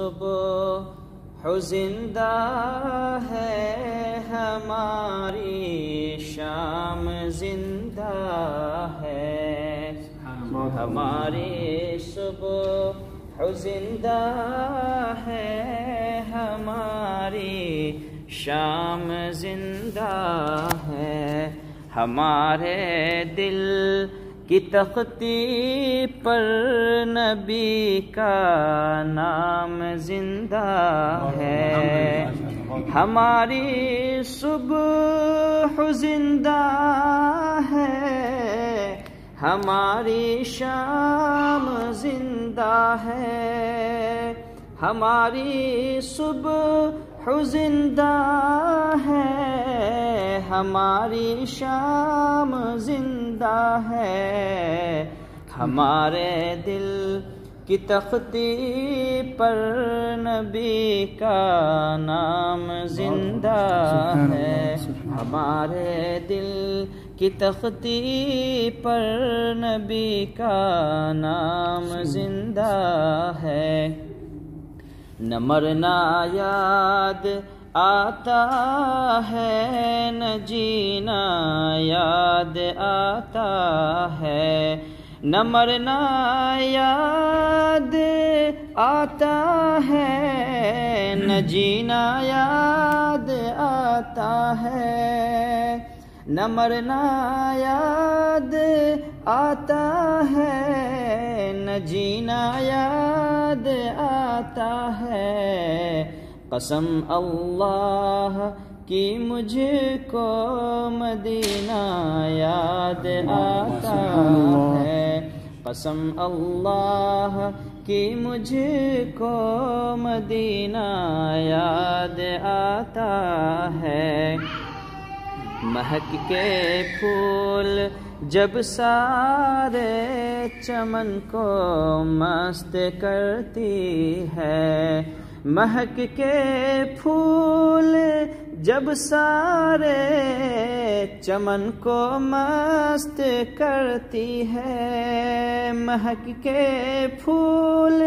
صبح زندہ ہے ہماری شام زندہ ہے، ہماری صبح زندہ ہے، ہماری شام زندہ ہے، ہمارے دل کی تختی پر نبی کا نام زندہ ہے، ہماری صبح زندہ ہے، ہماری شام زندہ ہے، ہماری صبح زندہ ہے، ہماری شام زندہ ہے، ہمارے دل کی تختی پر نبی کا نام زندہ ہے، ہمارے دل کی تختی پر نبی کا نام زندہ ہے، نہ مرنا یاد آتا ہے، نہ جینا یاد آتا ہے، نہ مرنا یاد آتا ہے، نہ جینا یاد آتا ہے، نہ مرنا یاد آتا ہے، نہ جینا یاد آتا ہے، قسم اللہ کی مجھ کو مدینہ یاد آتا ہے، قسم اللہ کی مجھ کو مدینہ یاد آتا ہے، مہک کے پھول جب سارے چمن کو مست کرتی ہے، مہک کے پھول جب سارے چمن کو مست کرتی ہے، مہک کے پھول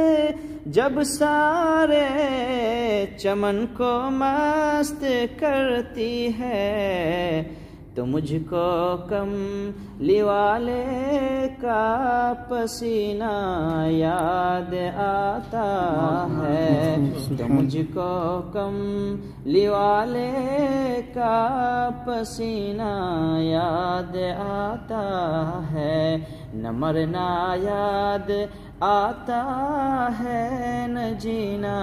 جب سارے چمن کو مست کرتی ہے، تو مجھ کو کملی والے کا پسینہ یاد آتا ہے، تو مجھ کو کملی والے کا پسینہ یاد آتا ہے، نہ مرنا یاد آتا ہے، نہ جینا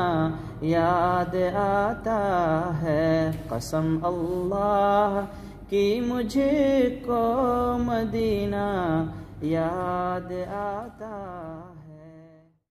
یاد آتا ہے، قسم اللہ کہ مجھ کو مدینہ یاد آتا